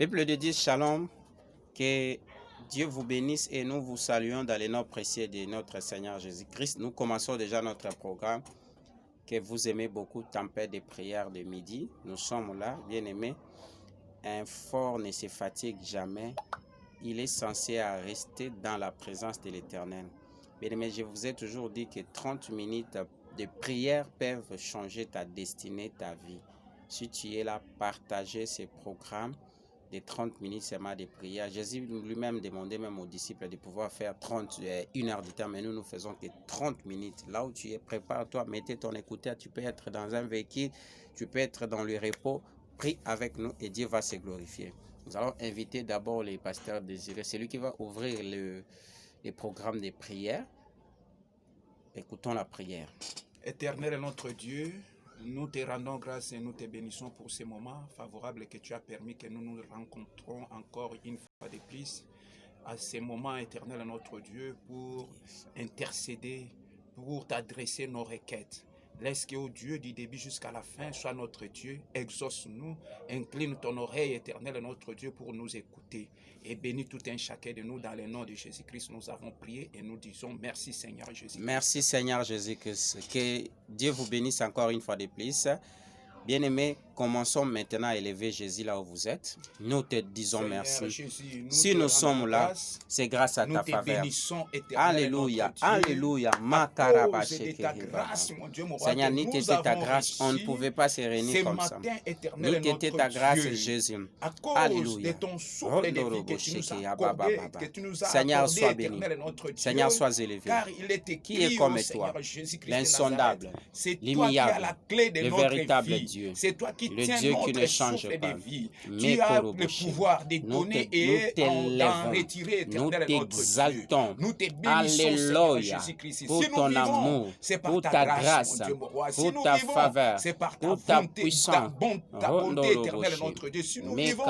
Peuple de Dieu, shalom, que Dieu vous bénisse et nous vous saluons dans les noms précieux de notre Seigneur Jésus-Christ. Nous commençons déjà notre programme que vous aimez beaucoup, tempête de prière de midi. Nous sommes là, bien-aimés. Un fort ne se fatigue jamais. Il est censé rester dans la présence de l'Éternel. Bien-aimés, je vous ai toujours dit que 30 minutes de prière peuvent changer ta destinée, ta vie. Si tu es là, partagez ces programmes de 30 minutes seulement de prière. Jésus lui-même demandait même aux disciples de pouvoir faire 1 heure du temps, mais nous faisons que 30 minutes. Là où tu es, prépare-toi, mettez ton écouteur, tu peux être dans un véhicule, tu peux être dans le repos, prie avec nous et Dieu va se glorifier. Nous allons inviter d'abord les pasteurs désirés, c'est lui qui va ouvrir les programmes de prière. Écoutons la prière. Éternel notre Dieu, nous te rendons grâce et nous te bénissons pour ces moments favorables que tu as permis que nous nous rencontrons encore une fois de plus à ces moments, éternel notre Dieu, pour intercéder, pour t'adresser nos requêtes. Laisse que, ô Dieu, du début jusqu'à la fin, soit notre Dieu, exauce-nous, incline ton oreille, éternel notre Dieu, pour nous écouter. Et bénis tout un chacun de nous dans le nom de Jésus-Christ. Nous avons prié et nous disons merci Seigneur Jésus-Christ. Merci Seigneur Jésus-Christ. Que Dieu vous bénisse encore une fois de plus. Bien-aimés, commençons maintenant à élever Jésus là où vous êtes. Nous te disons Seigneur merci. Jésus, Si nous sommes là, c'est grâce à ta faveur. Alléluia, alléluia. Seigneur, n'eût été ta grâce, on ne pouvait pas se réunir comme ça. N'eût été ta grâce, Jésus. Alléluia. Seigneur, sois béni. Seigneur, sois élevé. Qui est comme toi? L'insondable, l'immuable, le véritable Dieu, c'est toi qui le tiens Dieu qui notre ne change souffle pas. de vie. Mais Tu as le pouvoir de donner et d'en retirer, nous éternel notre t'exaltons. Dieu. Nous te bénissons, Seigneur Alléluia. Jésus-Christ. Pour Si nous ton vivons, amour, c'est par pour ta ta grâce, grâce, mon Dieu, mon roi. Si pour nous ta vivons, faveur, c'est par ta pour ta bonté, puissance. ta bonté, éternel notre Dieu. Si nous vivons,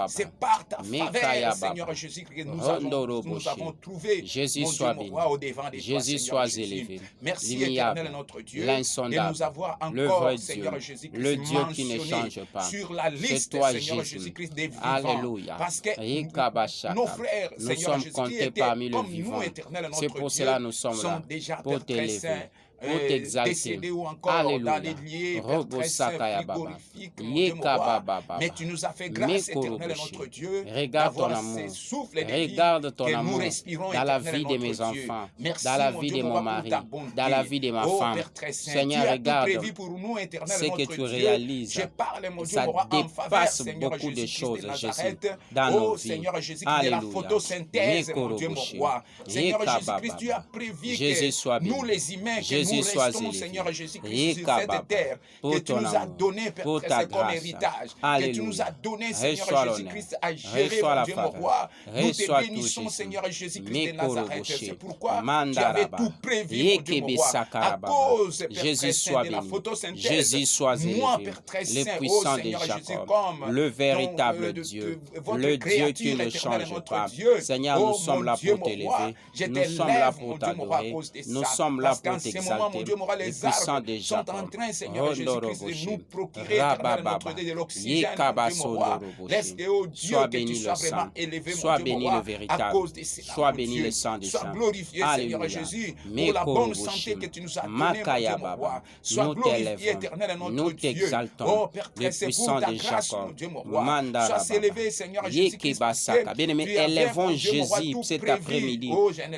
c'est par ta faveur, Seigneur Jésus-Christ. Nous avons trouvé, Jésus mon soit Dieu, mon béni. roi, au devant de toi, Jésus Seigneur soit Jésus. élevé. Merci, L'immuable, éternel notre Dieu, de l'insondable, nous avoir le encore, vrai Seigneur Dieu, Jésus-Christ, le Dieu qui ne mentionné change pas. sur la C'est liste, toi, Seigneur Jésus. Jésus-Christ, des vivants. Alléluia. Parce que Ikabashaka. nos frères, Nous Seigneur sommes Jésus, qui comptés étaient parmi les comme vivants. nous, éternel C'est notre pour Dieu, cela que nous sommes sont là, déjà pour Père très t'élever, saint, pour t'exalter. décédés ou encore Alléluia. dans les lieux, Père très saint, frigorifiques, mon Dieu, mon roi. Mais tu nous as fait grâce, éternel notre Dieu, Regarde ton d'avoir amour. ces souffles de Regarde ton vie que nous amour respirons, dans la éternel vie de notre mes Dieu. enfants, Merci, dans la mon vie Dieu, de mon mon roi, pour mari, ta bonté. dans la vie de ma Oh, femme. Père très saint, Seigneur, tu as regarde tout prévu pour nous, éternel ce notre que tu Dieu. réalises. Je parle, mon Dieu, Ça mon roi, en faveur, dépasse Seigneur beaucoup de Jésus-Christ choses, de Jésus, Nazareth. dans nos Oh, vies. Seigneur Jésus-Christ, de la Alléluia. photosynthèse, mon Dieu, mon Mekoroboshi. roi. Seigneur Yekababa. Jésus-Christ, tu as prévu Jésus soit que béni. nous, les humains, que Jésus nous soit restons, élevé. Seigneur Jésus-Christ, sur Yekababa. cette terre, Pour que tu ton nous as amour, donné, Père pour très ta saint, comme grâce. héritage, que tu Alléluia. nous as donné, Seigneur Reçois Jésus-Christ, à gérer, Reçois mon la Dieu, mon faveur. roi. Nous te Reçois tout, bénissons, Jésus. Seigneur Jésus-Christ de Nazareth. Mekoroboshi. C'est pourquoi tu avais Mandaraba. tout prévu, mon Dieu, mon roi. À Yekebesakarababa. cause, Père Jésus très saint, soit de la béni. photosynthèse, Jésus soit moi, élevé. Père très Le saint, oh puissant de Seigneur Jésus, Jacob, comme le véritable ton, Dieu, votre le Dieu qui créature, ne éternel, change notre pas. Dieu. Seigneur, Oh, nous sommes mon là Dieu, pour mon roi, t'élever. je Nous te sommes là lève, pour mon Dieu, mon roi, à t'adorer. cause de Nous ça. sommes là Parce pour qu'en ce moment, mon t'exalter. Dieu, mon roi, Le les puissant arbres de sont en Jacob. train, Seigneur Jésus-Christ, de nous procurer, Rabababa. éternel, notre Dieu, de l'oxygène, mon Dieu, mon roi. Laisse que, oh Dieu, Sois que béni tu le sois vraiment sang. élevé, mon Sois Dieu, mon béni le roi, à véritable. cause de cela, Sois mon béni Dieu. le sang des Sois saints. glorifié, Seigneur Alléluia. Jésus, pour la bonne Mekoroboshi. santé que tu nous as donnée, mon Dieu, mon Makayababa. roi. Sois Nous glorifié, t'élèvons. éternel, Nous notre Dieu. t'exaltons. Oh, Père Le très saint, puissant pour ta de grâce, Jacob. mon Dieu, mon roi. Mandaraba. Sois élevé, Seigneur Jésus-Christ. Yekebasaka. Bien-aimé, élevons Jésus cet après-midi.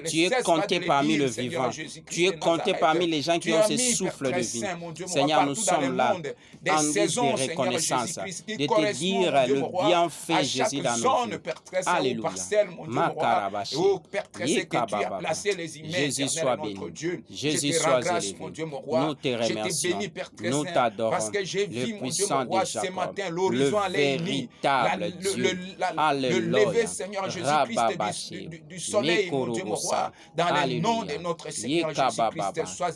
Tu es compté parmi le vivant. Tu es compté parmi les gens qui ont ce souffle de vie. Seigneur, nous sommes là en guise de reconnaissance, de te dire le bienfait Jésus dans nos vies. Alléluia. Makarabashi. Yekababa. Jésus soit béni. Jésus soit élevé. Nous te remercions. Nous t'adorons. Parce que j'ai Le vu, mon Dieu, puissant mon de roi, ce Jacob. matin, Le l'horizon allait émis. véritable Dieu. Le Alléluia. lever, Seigneur Jésus-Christ, du soleil, mon Dieu, mon roi, dans le nom de notre Seigneur Jésus-Christ, sois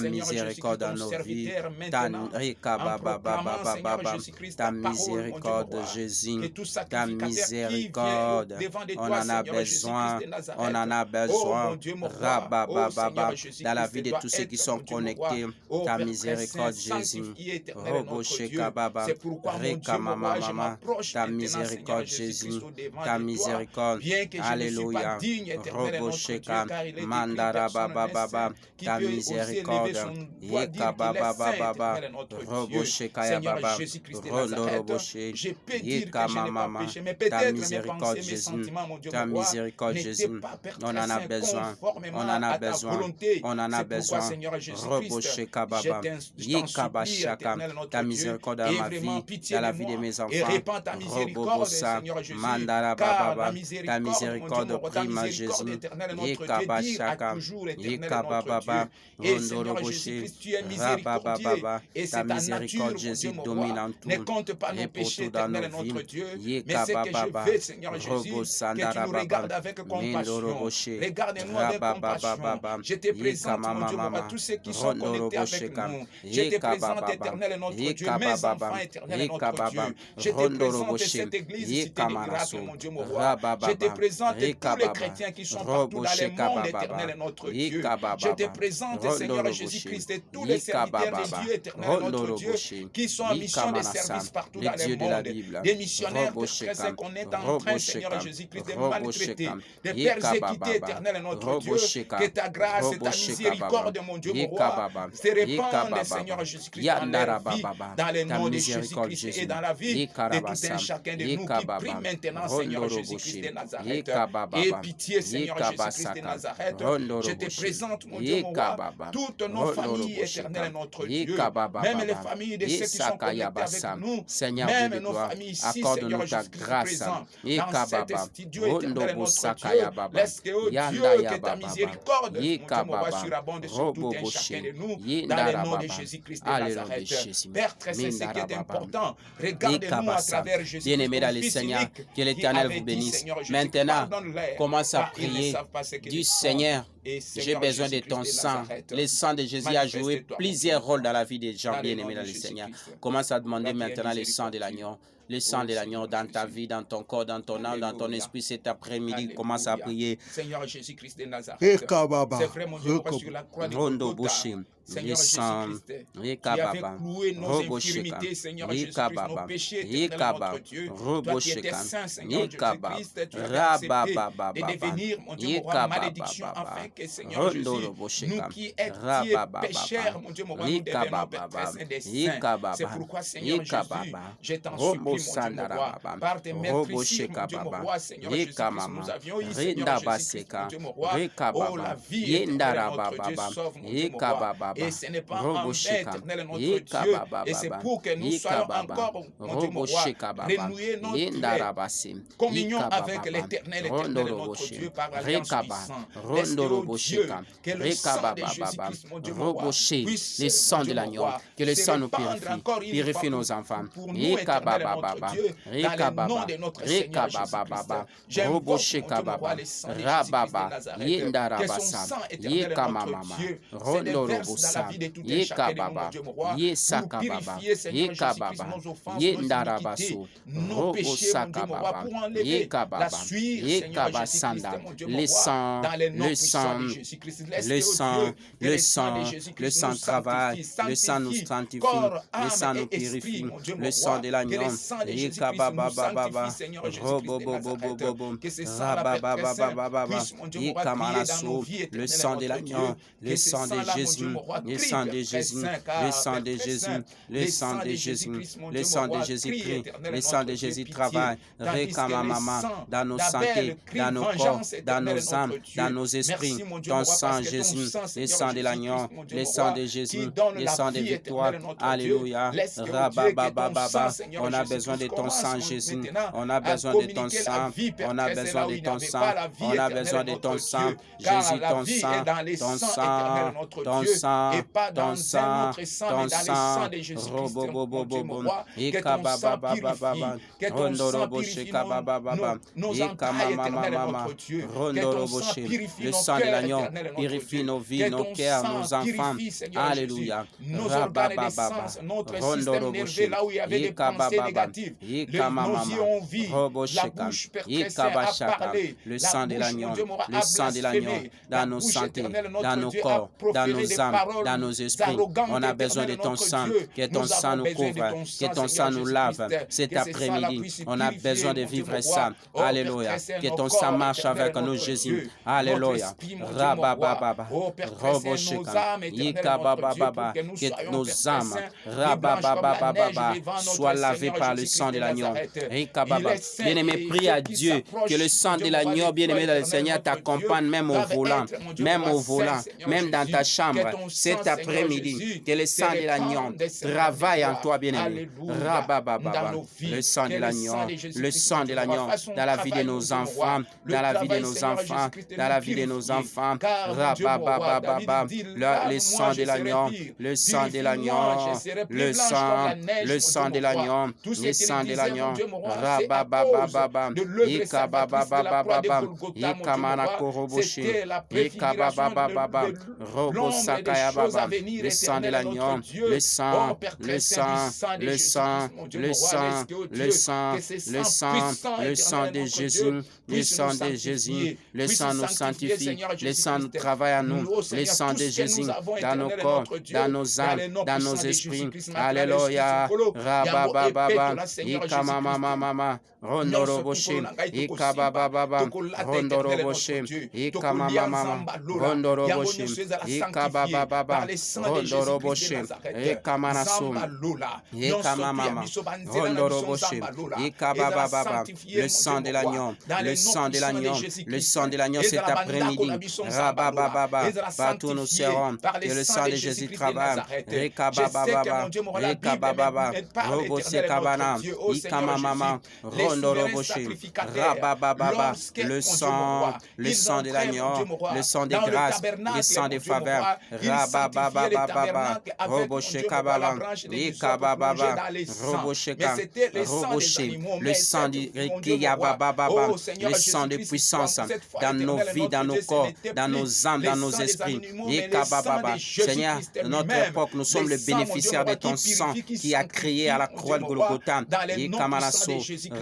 ta Seigneur miséricorde dans Jésus-Christ, nos ton vies, serviteur ta maintenant, en proclamant, Seigneur Jésus-Christ, ta ta parole, mon Dieu, mon miséricorde, roi, que Jésus, tout ta sacrificateur qui vient miséricorde. devant de On toi, en a Seigneur Jésus-Christ besoin, de on Nazareth, en a oh besoin. mon Dieu, mon roi. Rabababa, Oh Seigneur Jésus-Christ, dans la vie de doit tous ceux qui être, sont mon Dieu, mon roi. connectés, Oh ta Père très miséricorde, saint, Jésus. sanctifié, éternel est Robo notre Dieu. Shekababa, C'est pourquoi, mon Dieu, mon roi, je m'approche ta maintenant, Seigneur miséricorde, Jésus-Christ, Jésus. au-devant Ta de toi, miséricorde, bien que je ne suis pas Alléluia. digne, éternel est Robo notre Dieu, Sheka, car il est écrit, personne n'est Mandarababa, saint, qui ta peut oser lever miséricorde, son doigt dire qu'il est saint, Yekababa, éternel est notre Robo Dieu. Shekaya Seigneur Baba, Jésus-Christ de Rondo Nazareth, Roboshe, je peux dire que je n'ai pas Yekamama, péché, mais ta peut-être mes miséricorde, pensées, mes Jésus. sentiments, mon Dieu, Ta mon roi, miséricorde, n'étaient Jésus. pas, Père On très en a saint, besoin. conformément On en a à ta besoin. volonté. On en a C'est pourquoi, besoin. Seigneur Robo Jésus-Christ, Shekababa, je t'en supplie, Yekabashaka, éternel notre ta Dieu, miséricorde dans et ma vraiment vie, pitié dans la de vie de moi, mes et enfants. répands ta miséricorde, Robobosa, Seigneur Jésus, car la Mandarababa, ta miséricorde, mon Dieu, miséricorde mon roi, ta prima miséricorde, Jésus. éternel notre Dieu, dire à Yekabashaka, toujours, éternel notre Yekababa, Dieu. Et Rondo Seigneur Roboshe, Jésus-Christ, tu es miséricordieux, Rabababa, et ta c'est ta miséricorde, nature, mon Dieu, Jésus, mon roi. domine en Ne tout. compte pas Et nos pour péchés, tout dans nos éternel vies. notre Dieu, mais ce que je Yekababa, veux, Seigneur Robo Jésus, que tu nous Sandarababa, regardes avec Mindo compassion. Roboshe, Regarde-nous avec compassion. Rabababa, Je te présente, mon Dieu, mon roi, Yekamama, tous ceux qui sont Rondo connectés avec Robosheka, nous. Je te présente, Yekababa, éternel notre Dieu, mes Yekababa, enfants, éternel notre Yekababa, Dieu. Je te Rondo présente Roboshe, cette église, cité des miracles, Yekamanaso, mon Dieu, mon roi. Je te Rabababa, présente tous les Yekababa, chrétiens qui sont partout dans le monde, éternel notre Dieu. Je te présente, Seigneur Jésus-Christ, et tous les serviteurs de Dieu, éternel notre Dieu, qui sont en mission de service partout dans le monde. Des missionnaires très saints qu'on est en train, Seigneur Jésus-Christ, de maltraiter. Des persécutés, éternel notre Dieu. Que ta grâce et ta miséricorde, mon Dieu, mon roi, se répandent, Seigneur Jésus-Christ, dans leur vie, dans le nom de Jésus-Christ et dans la vie de tout un chacun de nous qui prie maintenant, Seigneur Jésus-Christ de Nazareth. Et pitié, Seigneur Jésus-Christ de Nazareth, je te présente, mon Dieu, mon roi, toutes nos familles, éternel notre Dieu, même les familles de ceux qui sont connectés avec nous, même nos familles ici, Seigneur Jésus-Christ présent dans cet studio, éternel notre Dieu. Laisse que, oh Dieu, que ta miséricorde, mon Dieu, mon roi, surabonde sur tout un chacun de nous, dans le nom de Jésus-Christ de Nazareth. Père très saint, ce qui est important, regarde-nous à travers Jésus-Christ, bien-aimé dans le Seigneur, que l'Éternel vous bénisse. Maintenant, commence à prier du Seigneur. J'ai besoin de ton sang. Le sang de Jésus a joué plusieurs rôles dans la vie des gens bien-aimés dans le Seigneur. Commence à demander maintenant le sang de l'agneau. Le sang de l'agneau dans ta vie, dans ton corps, dans ton âme, dans ton esprit cet après-midi. Commence à prier. Seigneur Jésus-Christ de Nazareth. C'est vrai, mon Dieu, sur la croix de Golgotha. Seigneur Jésus-Christ, qui avait cloué nos infirmités, Seigneur Jésus-Christ, nos péchés, éternel notre Dieu. Toi qui étais saint, Seigneur Jésus-Christ, tu avais accepté de devenir, mon Dieu, mon roi, malédiction, afin que, Seigneur Jésus, nous qui étions pécheurs, mon Dieu, mon roi, nous devenions Père saint des saints. C'est pourquoi, Seigneur Jésus, je t'en supplie, mon Dieu, mon roi, par tes meurtrissures, mon Dieu, mon roi, Seigneur Jésus-Christ, nous avions eu, Seigneur Jésus-Christ, mon Dieu, mon roi, oh, la vie éternelle, notre Dieu, sauve, mon Dieu, mon roi. Et ce n'est pas en vain, éternel notre Dieu. Et c'est pour que nous soyons encore, mon Dieu, mon roi, renouer notre communion avec l'éternel, éternel notre Dieu, par l'alliance du sang. Laisse que, oh Dieu, que le sang de Jésus-Christ, mon Dieu, mon roi, puisse, le sang de l'agneau, que le sang nous purifie nos enfants. Pour nous, éternel notre Dieu, dans le nom de notre Seigneur Jésus-Christ. J'invoque, mon Dieu, mon roi, le sang de Jésus-Christ de Nazareth. Que son sang, éternel notre Dieu, se déverse dans la vie de tout un chacun de nous, mon Dieu, mon roi, pour purifier, Seigneur Jésus-Christ, nos offenses, nos iniquités, nos péchés, mon Dieu, mon roi, pour enlever la suie, Seigneur Jésus-Christ, mon Dieu, mon roi, dans le nom puissant de Jésus-Christ. Le sang travaille, le sang nous sanctifie, le sang nous purifie, le sang de l'agneau, que c'est ça la paix très sainte puisse, mon Dieu, mon roi, crier dans nos vies, le sang de l'agneau, le sang de Jésus, le sang de Jésus, le sang de Jésus, le sang de Jésus, le sang de Jésus-Christ, le sang de Jésus travaille, réclamamama, dans nos santé, dans nos corps, dans nos âmes, dans nos esprits, ton sang Jésus, le sang de l'agneau, le sang de Jésus, le sang de victoire, alléluia, rababababa, on a besoin de ton sang Jésus, on a besoin de ton sang, on a besoin de ton sang, on a besoin de ton sang, Jésus, ton sang, ton sang, ton sang, sang, et pas ton dans un sang, autre sang, ton mais dans le sang sang. de Jésus-Christ, Robo mon bobo Dieu, mon bobo. roi. Que ton sang purifie, que ton sang purifie nos entrailles éternelles, notre Dieu. Que ton sang purifie Le nos sang de cœurs l'agneau éternels, notre purifie Dieu. nos vies, Que nos ton cœurs, sang nos enfants. purifie, Seigneur Jésus, Alléluia. nos organes des sens, notre système nerveux, là où il y avait des pensées négatives. Nos yeux ont vu, la bouche pertressée a parlé, le la sang de bouche, l'agneau, mon Dieu, m'aura le sang de l'agneau, blasphémé. dans La nos bouche santé, éternelle, dans notre nos Dieu, a corps, dans proféré nos des âmes, paroles dans nos esprits. arrogantes, On a besoin de éternelles, ton notre sang, Dieu. que ton Nous sang avons nous besoin de couvre, ton que sang, ton Seigneur sang nous lave Jésus-Christ. cet Que ce sang-là après-midi. puisse On a purifier, besoin de mon Dieu, vivre mon ça. roi. Oh, Alléluia. Père Saint, Que nos ton corps sang marche éternels, avec nous, notre Jésus. Dieu. Notre Alléluia. esprit, mon Dieu, mon roi. Rabababa. Oh, Père Très Saint, nos âmes éternelles, notre Dieu, pour que nous Que soyons, nos Père Très âmes Saint, plus blanches comme la neige devant soient notre lavées Seigneur par le sang Jésus-Christ de de l'agneau. Nazareth. Il est saint, Bien-aimé, et prie ceux à qui Dieu s'approchent, que le sang mon de Dieu, mon roi, l'agneau, de bien-aimé toi, dans le éternel, Seigneur, notre t'accompagne Dieu, même au doivent volant, être, mon Dieu, même mon roi, au volant, saint, Seigneur même dans Jésus. ta Que chambre. ton sang, Cet Seigneur après-midi, Jésus, que le se sang de l'agneau répande, Seigneur, travaille de en toi. toi, bien-aimé. Alléluia. Dans nos vies, Le sang que de le l'agneau, sang de le Jésus-Christ, sang mon de Dieu, mon roi, l'agneau fasse son dans la vie de travail, mon nos Dieu, mon roi. enfants, Le dans la vie de travail, nos Seigneur enfants, Jésus-Christ, de dans nous la vie de nos purifier. enfants. Car, mon Dieu, mon roi, David dit, Le lave-moi, sang je de serai l'agneau, pire. le sang de Purifie-moi, l'agneau, je serai plus le blanche comme la neige, mon Dieu, sang de mon roi. l'agneau, Tout ce le qu'il sang de disait, l'agneau. mon Dieu, mon roi, c'est à cause de l'œuvre salvatrice de la croix de Golgotha, mon Dieu, mon roi. C'était la préfiguration de l'ombre des choses à venir, Le sang de éternel, l'agneau, notre Dieu. le Oh, sang, Père le très saint, du sang, sang de le sang, Jésus-Christ, mon Dieu, le mon roi, sang, laisse que le Dieu, sang, que ce le sang sang, puissant, le sang éternel, de notre Jésus, Dieu, le puisse sang nous de Jésus, sanctifier, le puisse sang nous sanctifier, sanctifie, Seigneur le sang nous Jésus-Christ. travaille à nous, Nous, oh le Seigneur, sang tout de ce que Jésus nous avons, dans nos éternel, corps, notre Dieu, dans nos âmes, dans le nom dans nos puissant de esprits. Jésus-Christ, Alléluia. Rabababa, Seigneur Ikamamamama, Rondoroboshe, Ikabababa, Rondoroboshe, Ikamamamama, Rondoroboshe, Ikabababa, Rondoroboshe, Ikamanasum, Ikamamama, Rondoroboshe, Ikabababa, le sang de l'agneau, le sang de l'agneau, le sang de l'agneau cet après-midi. Rabababa, partout nous serons, que le sang de Jésus travaille. Rekabababa, Rekabababa, Roboshe Kabana, Ikamamama, Rondoroboshe, Rabababa, le sang de l'agneau, le sang de grâce, le sang de faveur. Rabababa, Roboshe Kabala, Ikabababa, Roboshe le sang de Rikiyabababa, le sang de puissance dans nos vies, dans nos corps, dans nos âmes, dans nos esprits. Ikabababa, Seigneur, dans notre époque, nous sommes le bénéficiaire de ton sang qui a créé à la croix de Golgotha. Ikamanaso,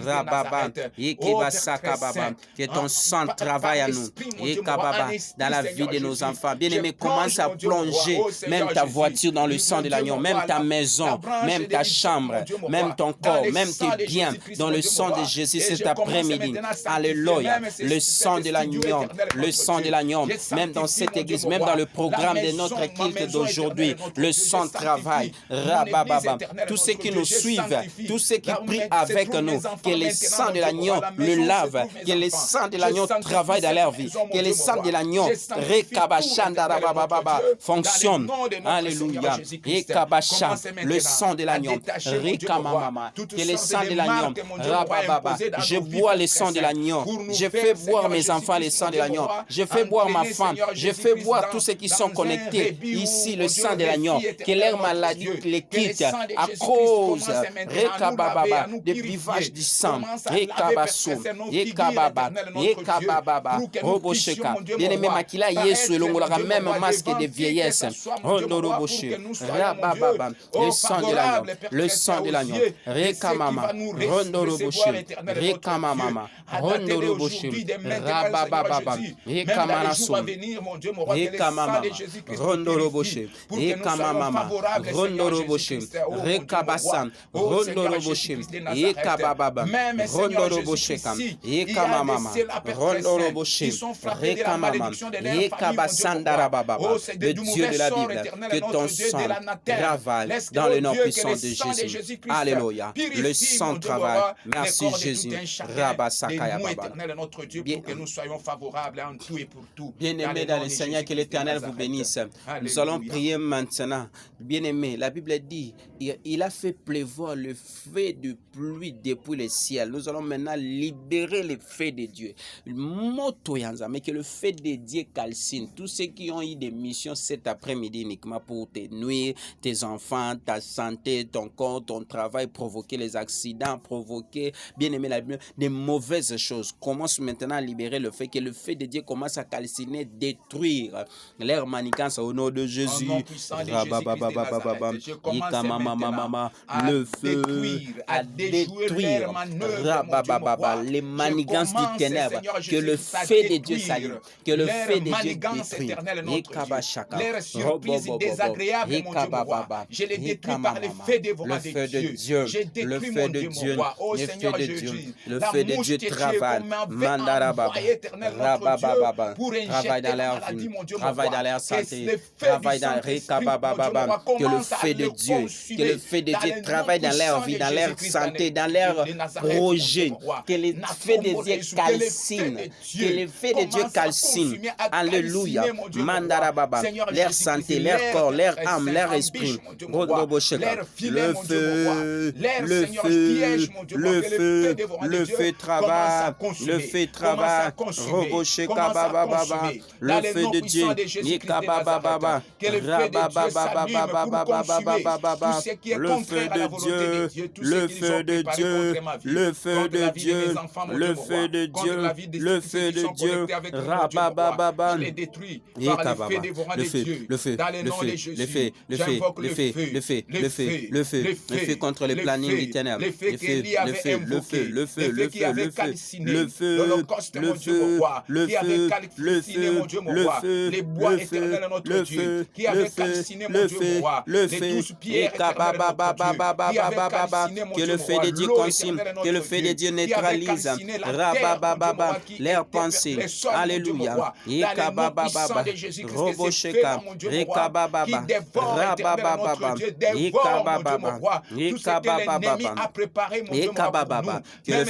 Rababa, Ikibasakababa, que ton sang travaille à nous. Ikababa, dans la vie de nos enfants. Bien-aimés, commence à plonger même ta voiture dans le sang de l'agneau, même ta maison, même ta chambre, même ton corps, même tes biens dans le sang de Jésus cet après-midi. Alléluia. Le sang de l'agneau, le sang de l'agneau, même dans cette église, même dans le programme de notre culte d'aujourd'hui, le sang travaille. Rabababa. Tous ceux qui nous suivent, tous ceux qui prient avec nous, que le sang de l'agneau le lave, que le sang de l'agneau travaille dans leur vie, que le sang de l'agneau fonctionne. Alléluia. Le sang de l'agneau. Que le sang de l'agneau. Je bois le sang de l'agneau. Je fais boire mes enfants le sang de l'agneau. Je fais boire ma femme. Je fais boire tous ceux qui sont connectés ici le sang de l'agneau. Que leur maladie les quitte à cause des pivages du sang. Bien-aimé, Makila Yesu elongolaka même masque de vieillesse. Le sang de l'agneau, le sang de l'agneau. Rekamama, Rondoroboshe, Rekamama, Rondoroboshe, Rabababa, Rekamanaso, Rekamama, Rondoroboshe, Rekamama, Rondoroboshe, Rekabasam, Rondoroboshe, Rekabababa, Rondoroboshe, Rekamama, Rondoroboshe, Rekamama, Rekabasandarababa, le Dieu de la Bible, que ton sang travaille dans le nom puissant de Jésus. Alléluia. Le sang travaille. Merci Jésus. Bien-aimés dans le Seigneur, que l'Éternel vous bénisse. Nous allons prier maintenant. Bien-aimés, la Bible dit, il a fait pleuvoir le feu de pluie depuis le ciel. Nous allons maintenant libérer le feu de Dieu. Mais que le feu de Dieu calcine. Tous ceux qui ont eu des missions cet cet après-midi uniquement pour te nuire, tes enfants, ta santé, ton corps, ton travail, provoquer les accidents, provoquer, bien aimé la Bible, des mauvaises choses. Commence maintenant à libérer le fait que le fait de Dieu commence à calciner, détruire leur manigance au nom de Jésus. Au nom puissant de Jésus-Christ de Nazareth, je commence maintenant à détruire, à déjouer leur manœuvre, mon Dieu, mon roi. les manigances du ténèbre, que le fait de Dieu s'allume, que le fait de Dieu détruit. Leur surprise désagréable, mon Dieu, mon roi. Je les détruis par le feu dévorant de Dieu. Je détruis, mon Dieu, mon roi. Oh Seigneur Jésus, le feu de Dieu travaille. Travaille dans leur vie, travaille dans leur santé, travaille dans que le feu de Dieu, travaille dans leur vie, dans leur santé, dans leur projet, que le feu de Dieu calcine, que le feu de Dieu calcine. Alléluia. Mandarababa, leur santé, leur corps, leur âme, leur esprit. Le feu, le feu travaille, le feu travaille. Robosheka baba baba, le feu de Dieu, Yekaba baba, Rababa baba, le feu de Dieu, le feu de Dieu, le feu de Dieu, le feu de Dieu, le feu de Dieu, Rababa baba, Yekaba, le feu, le feu, le feu, le feu, le feu, le feu, le feu, le feu, le feu, le feu contre les plannings du ténèbre, le feu, le feu, le feu, le feu, le feu, le feu, le feu, le feu, le feu, le feu, le feu, les bois éternels de notre Dieu, qui avait calciné mon Dieu, mon roi, les 12 pierres éternelles de notre Dieu, qui avait calciné mon que Dieu, le feu de Dieu consume, que le feu de Dieu neutralise, rabababa, leurs pensées, alléluia, Yekabababa, Robosheka, Rekabababa, Rabababa, Yekabababa, Yekabababa, que le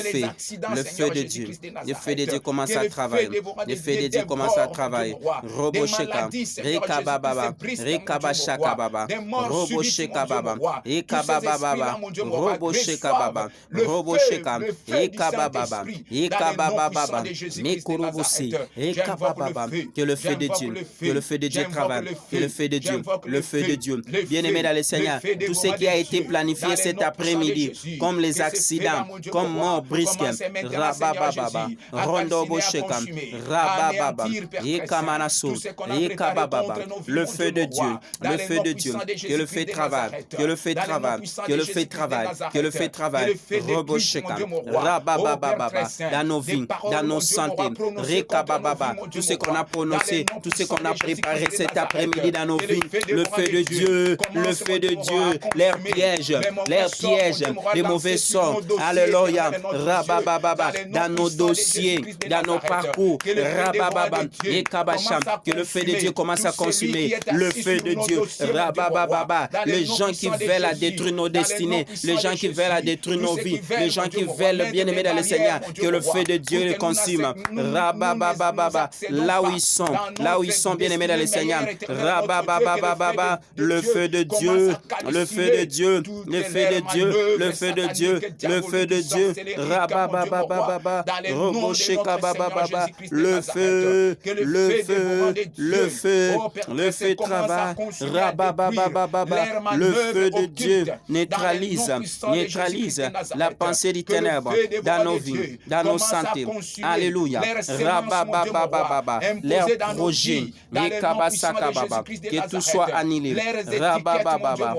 feu de Dieu, le feu de Dieu commence à travailler, le feu de Dieu commence à travailler, Robosheka, Rekabababa, Rekabashaka baba, Robosheka baba, Ekabababa, Robosheka baba, Robosheka, Ekabababa, Ekabababa, Mekurubusi, Ekabababa, que le feu de Dieu, que le feu de Dieu travaille, que le feu de Dieu, le feu de Dieu, bien-aimé dans le Seigneur, tout ce qui a été planifié cet après-midi, comme les accidents, comme mort brisque, Rabababa, Rondobosheka, Rabababa, Ekamanaso, Ekabababa, le feu de Dieu, le feu de Dieu, que le feu travaille, que le feu travaille, que le feu travaille, que le feu travaille, Robosheka, Rabababa, dans nos vies, dans nos santé, Rekabababa, tout ce qu'on a prononcé, tout ce qu'on a préparé cet après-midi dans nos vies, le feu de Dieu, le feu de Dieu, leurs pièges, les mauvais sorts, alléluia, Rabababa, dans nos dossiers, dans nos parcours, Rabababa, Ekabasham, que le feu de Dieu commence à consumer, le feu de Dieu, Rabababa, les gens qui veulent à détruire nos destinées, les gens qui veulent à détruire nos vies, les gens qui veulent le bien-aimé dans le Seigneur, que le feu de Dieu les consume, Rabababa, là où ils sont bien-aimés dans le Seigneur, Rabababa, le feu de Dieu, le feu de Dieu, le feu de Dieu, le feu de Dieu, le feu de Dieu, Rabababa, Robosheka bababa, le feu, le feu, le feu, le feu travaille, Rabababa, le feu de Dieu neutralise la pensée du ténèbre dans nos vies, dans nos santé, alléluia, Rabababa, leurs projets, que tout soit annulé, Rabababa,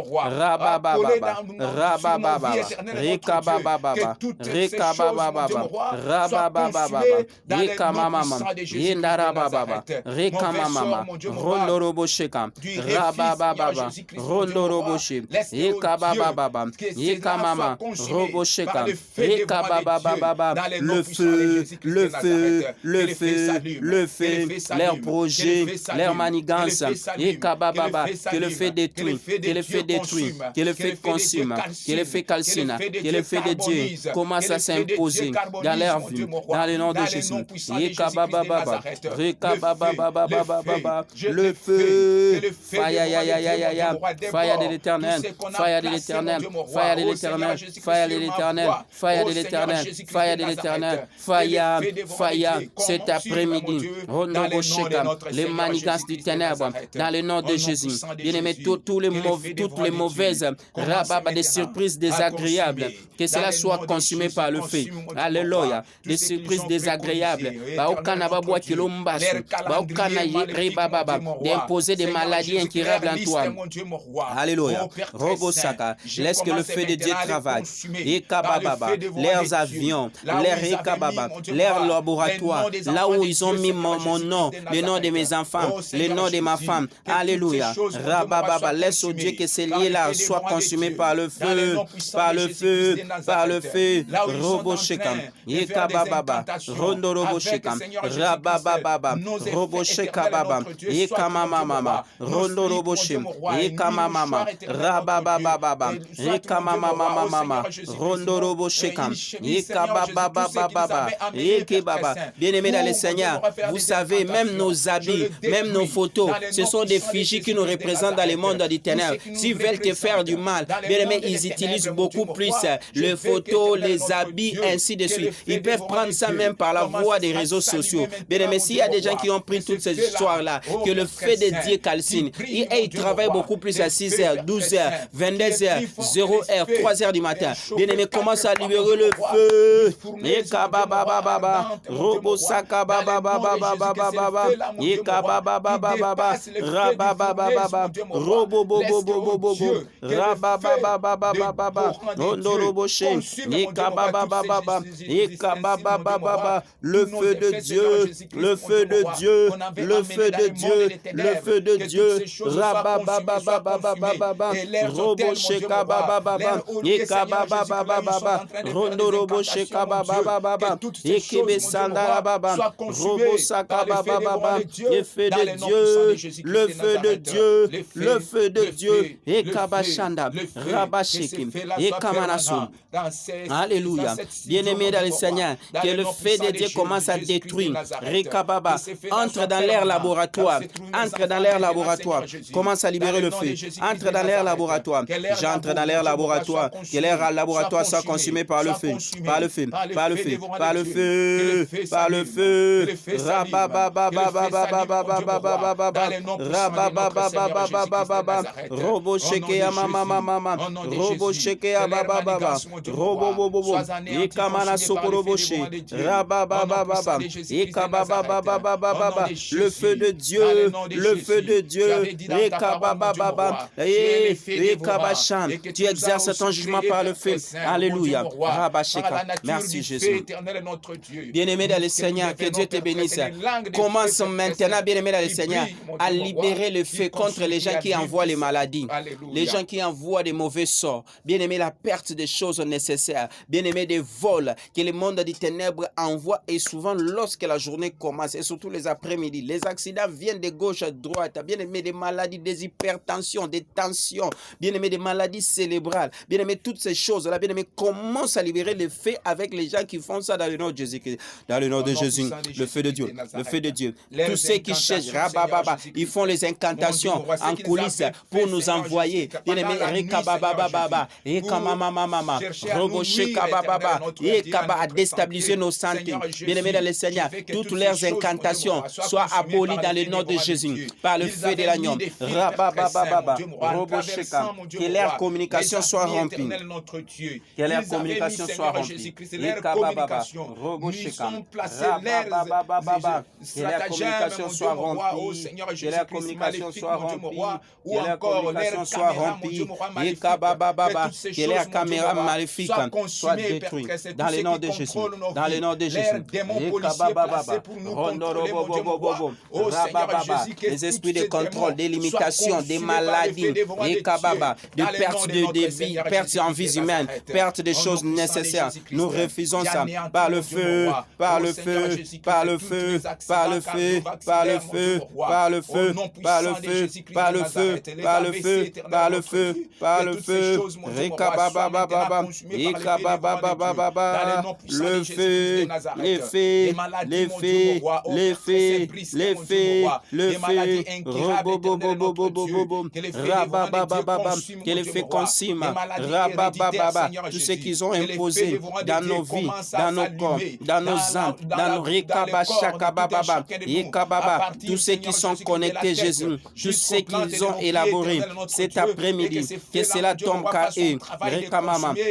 Rekabababa, Rabababa, Yekamamama, Yendarababa, Rekamamama, Rondorobosheka, Rabababa, Rondoroboshe, Yekabababa, Yekamama, Robosheka, Rekabababa, le feu, le feu, le feu, le feu, leurs projets, leurs manigances, Yekabababa, que le fait détruit, que le fait détruit, que le fait consume, que le fait calcine, que le fait de Dieu commence à s'imposer dans leur vie, dans le nom de Jésus. Yekabababa, Rekabababa, le feu, fire de l'éternel, fire de l'éternel, fire de l'éternel, fire de l'éternel, fire de l'éternel, fire de l'éternel, fire cet après-midi, les manigances du ténèbre, dans le nom de Jésus. Bien-aimé, toutes les mauvaises des surprises désagréables, que cela soit consumé par le feu. Alléluia. Des surprises désagréables. D'imposer des maladies incurables en toi. Alléluia. Robosaka. Laisse que le feu de Dieu travaille. Leurs avions, leurs laboratoires, là où ils ont mis mon nom, le nom de mes enfants, le nom de ma femme. Alléluia. Rabababa. Laisse au Dieu que ces liens-là soient consumés par le feu, par le feu, par le feu. Roboshekam. Yekabababa. Rondo Roboshekam. Rabababa. Roboshekababa. Yekamamama. Rondo Roboshem. Yekamamama. Rabababa. Yekamamama. Rondo Roboshekam. Yekabababa. Yekebaba. Bien-aimés dans le Seigneur, vous savez, même nos habits, même nos photos, ce sont des fichiers qui nous représentent dans le monde des ténèbres. S'ils veulent te faire du mal, bien-aimés, ils utilisent beaucoup plus les photos, les habits, ainsi de suite. Ils peuvent prendre ça même par la voie des réseaux sociaux. Bien-aimés, s'il y a des gens qui ont pris toutes ces histoires-là, que le fait de Dieu calcine, et ils travaillent beaucoup plus à 6h, 12h, 22h, 0h, 3h du matin. Bien-aimés, commence à libérer le feu. Robosaka baba baba baba baba baba rabababa robo bobo bobo bobo rabababa baba baba ondoroboshe baba baba le feu de Dieu, le feu de Dieu, le feu de Dieu, le feu de Dieu rabababa baba roboshe baba baba baba rondoroboshe baba baba ekebe sandara baba robosaka baba baba le feu de Dieu, le feu de Dieu, le feu de Dieu et kabashanda rabashekim et kamanasum. Alléluia. Bien-aimé dans le Seigneur, que le feu de Dieu commence à détruire. Rekababa, entre dans l'air laboratoire, entre dans l'air laboratoire, commence à libérer le feu. Entre dans l'air laboratoire, j'entre dans l'air laboratoire, que l'air laboratoire soit consumé par le feu, par le feu, par le feu, par le feu, par le feu. Rabababa robo sheke ya mama robo sheke ya baba robo bobo ikamana sokoroboshi rabababa ikabababa le feu de Dieu, le feu de Dieu ikabababa ikabashan. Tu exerces ton jugement par le feu. Alléluia. Rabasheka. Merci Jésus. Bien-aimé dans le Seigneur, que Dieu te bénisse. Commence maintenant, bien-aimé dans le Seigneur, à libérer le feu contre les gens qui envoient les maladies, les gens qui envoient des mauvais sorts. Bien-aimé, la perte des choses nécessaires. Bien-aimé, des vols que le monde des ténèbres envoie, et souvent lorsque la journée commence, et surtout les après-midi, les accidents viennent de gauche à droite. Bien-aimé, des maladies, des hypertensions, des tensions. Bien-aimé, des maladies cérébrales. Bien-aimé, toutes ces choses-là. Bien-aimé, commence à libérer le feu avec les gens qui font ça dans le nom de Jésus-Christ. Dans le nom de Jésus, le feu de Dieu, le feu de Dieu. Tous ceux qui cherchent, ils font les incantations en coulisses pour nous envoyer. Bien-aimé, à déstabiliser nos santé. Bien-aimé dans le Seigneur, toutes leurs incantations soient abolies dans le nom de Jésus par le feu de l'agneau. Que leur communication soit remplie. Que leur communication soit remplie. Que leur communication soit remplie. Que leur communication soit remplie. Que leur communication soit remplie. Que leur caméra maléfique soit détruite. Dans le nom de Jésus. Dans le nom de Jésus. Les esprits de contrôle, des limitations, des maladies, de perte de vie, perte en vie humaine, perte des choses nécessaires. Nous refusons ça par le feu, par le feu, par le feu, par le feu, par le feu, par le feu, par le feu, par le feu, par le feu, par le feu, par le feu. Le feu, les fées, les fées, les fées, les fées, le feu, que les fées consument, tout ce qu'ils ont imposé dans nos vies, dans nos corps, dans nos âmes, dans nos rikabashakababa, tout ce qui sont connus connectés, Jésus, tout ce qu'ils ont élaboré cet après-midi, que cela tombe à eux.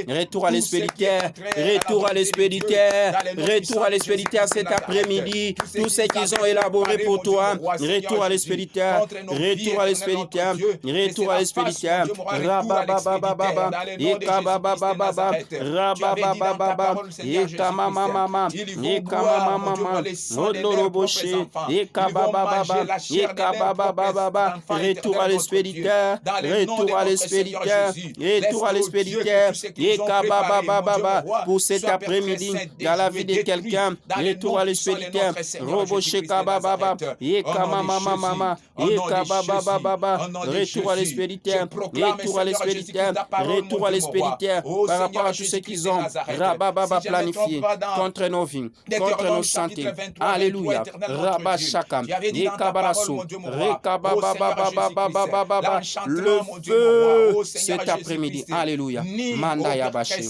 Retour à l'expéditeur, retour à l'expéditeur, retour à l'expéditeur cet après-midi, tout ce qu'ils ont élaboré pour toi, retour à l'expéditeur, retour à l'expéditeur, retour à l'expéditeur, rabababababa, ekababababa, rabababababa, ekamamamama, ekamamamama, odoroboshe, ekababababa, ekababababa, retour à l'expéditeur, retour à l'expéditeur, retour à l'expéditeur, ekababababa, pour cet après-midi, dans la vie de quelqu'un, retour à l'expéditeur, roboshe kabababa, ekamamamama, ekababababa, retour à l'expéditeur, retour à l'expéditeur, retour à l'expéditeur, par rapport à tout ce qu'ils ont, rabababa planifié contre nos vies, contre nos santé. Alléluia. Rabashaka, ekabaraso, rekabababababababa, le feu cet après-midi. Alléluia. Mandaya Baché.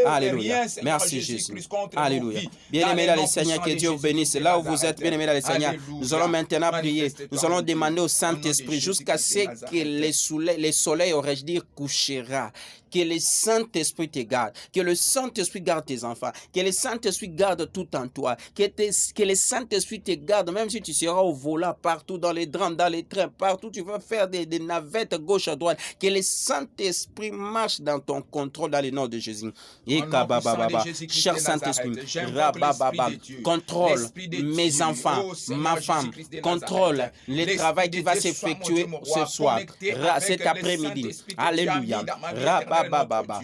Alléluia. Merci Jésus. Alléluia. Bien-aimés dans le Seigneur, que Dieu vous bénisse. Là où vous êtes, bien-aimés dans le Seigneur, nous allons maintenant prier. Nous allons demander au Saint-Esprit jusqu'à ce que le soleil, aurais-je dit, couchera. Que le Saint-Esprit te garde, que le Saint-Esprit garde tes enfants, que le Saint-Esprit garde tout en toi, que le Saint-Esprit te garde, même si tu seras au volant partout, dans les drames, dans les trains, partout, tu vas faire des navettes gauche à droite, que le Saint-Esprit marche dans ton contrôle dans le nom de Jésus. Cher Saint-Esprit, contrôle mes enfants, ma femme, contrôle le travail qui va s'effectuer ce soir, cet après-midi. Alléluia. Baba,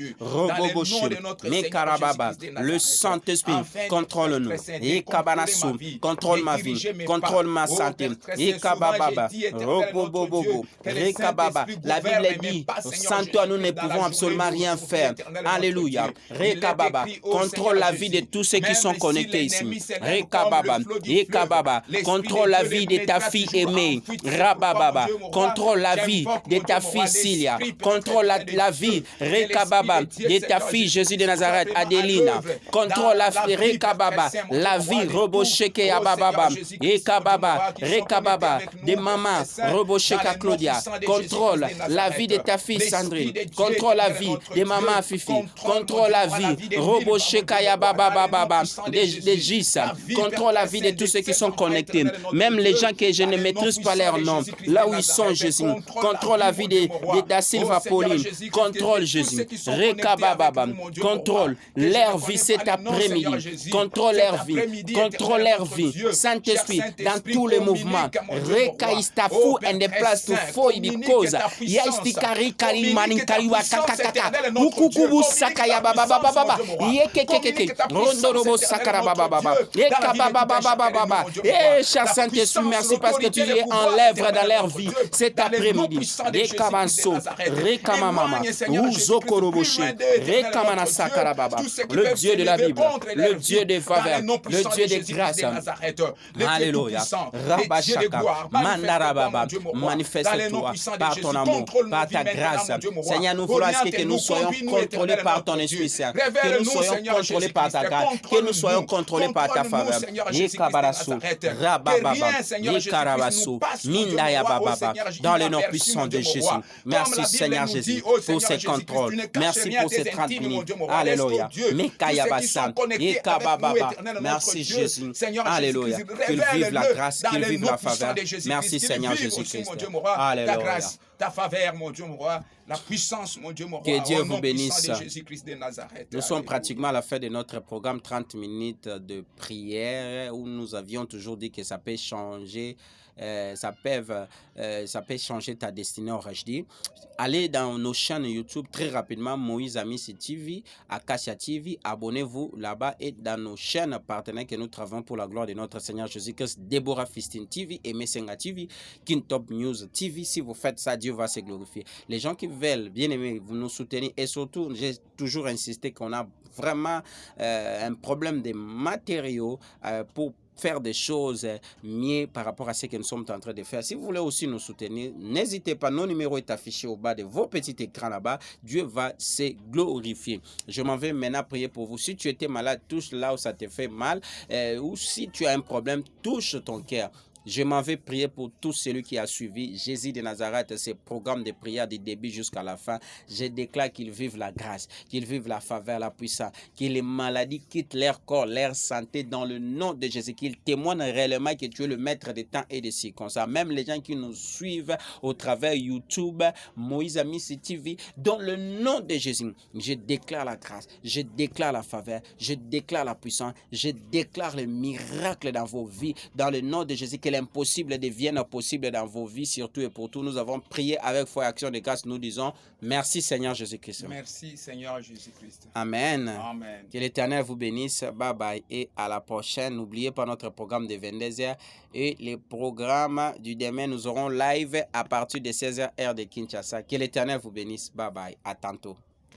Mekarababa, le Saint-Esprit contrôle-nous. Et Kabanassou, contrôle ma vie, contrôle ma santé. Et Kabababa, Robobobobo, Rekababa. La Bible dit, sans toi nous ne pouvons absolument rien faire. Alléluia. Rekababa, contrôle la vie de tous ceux qui sont connectés ici. Rekababa, Ekababa, contrôle la vie de ta fille aimée. Rabababa, contrôle la vie de ta fille Cilia. Contrôle la vie Rekababa, de ta fille Jésus de Nazareth, Adelina. Contrôle la vie Rekababa, la vie Robosheke Abababa, Ekababa, Rekababa, de maman Robosheka Claudia. Contrôle la vie de ta fille Sandrine. Contrôle la vie de maman Fifi. Contrôle la vie Robosheka Yabababa, de Gissa. Contrôle la vie de tous ceux qui sont connectés. Même les gens que je ne maîtrise pas leur nom. Là où ils sont, Jésus. Contrôle la vie de Da Silva Pauline. Contrôle Jésus. Rekabababa. Contrôle leur vie cet après-midi. Contrôle leur vie. Contrôle leur vie. Saint-Esprit, dans tous les mouvements. Rekaïstafou and the place to for because. Yaistikari kari maninkariwa kakakaka. Ukukubu sakaya bababababa. Yekekekeke. Rondorobo sakara babababa. Ekabababababa. Eh, cher Saint-Esprit, merci parce que tu es en lèvres dans leur vie cet après-midi. Rekabanso. Rekamamama. Le Dieu de la Bible, le Dieu des faveurs, le Dieu des grâces. Alléluia. Rabashaka, Mandarababa, manifeste-toi par ton amour, par ta grâce. Seigneur, nous voulons que nous soyons contrôlés par ton Esprit Saint, que nous soyons contrôlés par ta grâce, que nous soyons contrôlés par ta faveur. Yekabarasu, Rabababa, Yekarabasu, Mindayababa, dans le nom puissant de Jésus. Merci Seigneur Jésus pour ces contrôles. Merci pour ces 30 minutes. Alléluia. Mekayabasa, Yekabababa. Merci Jésus. Alléluia. Qu'il vive la grâce, qu'il vive la faveur. Merci Seigneur Jésus-Christ. Alléluia. Ta faveur, mon Dieu, mon roi, la puissance, mon Dieu, mon roi. Que Dieu vous bénisse. De Nazareth. Nous sommes pratiquement à la fin de notre programme 30 minutes de prière où nous avions toujours dit que ça peut changer. Ça peut changer ta destinée, aurais-je dit. Allez dans nos chaînes YouTube très rapidement, Moïse Amissi TV, Acacia TV, abonnez-vous là-bas et dans nos chaînes partenaires que nous travaillons pour la gloire de notre Seigneur Jésus-Christ, Deborah Fistine TV et Messenga TV, Kintop News TV. Si vous faites ça, Dieu va se glorifier. Les gens qui veulent, bien aimé, vous nous soutenir et surtout, j'ai toujours insisté qu'on a vraiment un problème de matériaux pour faire des choses mieux par rapport à ce que nous sommes en train de faire. Si vous voulez aussi nous soutenir, n'hésitez pas, nos numéros est affiché au bas de vos petits écrans là-bas. Dieu va se glorifier. Je m'en vais maintenant prier pour vous. Si tu étais malade, touche là où ça te fait mal, ou si tu as un problème, touche ton cœur. Je m'en vais prier pour tout celui qui a suivi Jésus de Nazareth, ces programmes de prière du début jusqu'à la fin. Je déclare qu'ils vivent la grâce, qu'ils vivent la faveur, la puissance, que les maladies quittent leur corps, leur santé dans le nom de Jésus, qu'ils témoignent réellement que tu es le maître des temps et des circonstances. Même les gens qui nous suivent au travers YouTube, Moïse Amissi TV, dans le nom de Jésus, je déclare la grâce, je déclare la faveur, je déclare la puissance, je déclare le miracle dans vos vies, dans le nom de Jésus, que l'impossible devienne possible dans vos vies, surtout et pour tout. Nous avons prié avec foi et action de grâce. Nous disons merci Seigneur Jésus-Christ. Merci Seigneur Jésus-Christ. Amen. Amen. Que l'Éternel vous bénisse. Bye bye et à la prochaine. N'oubliez pas notre programme de 22h et les programmes du demain. Nous aurons live à partir de 16h heure de Kinshasa. Que l'Éternel vous bénisse. Bye bye. À tantôt.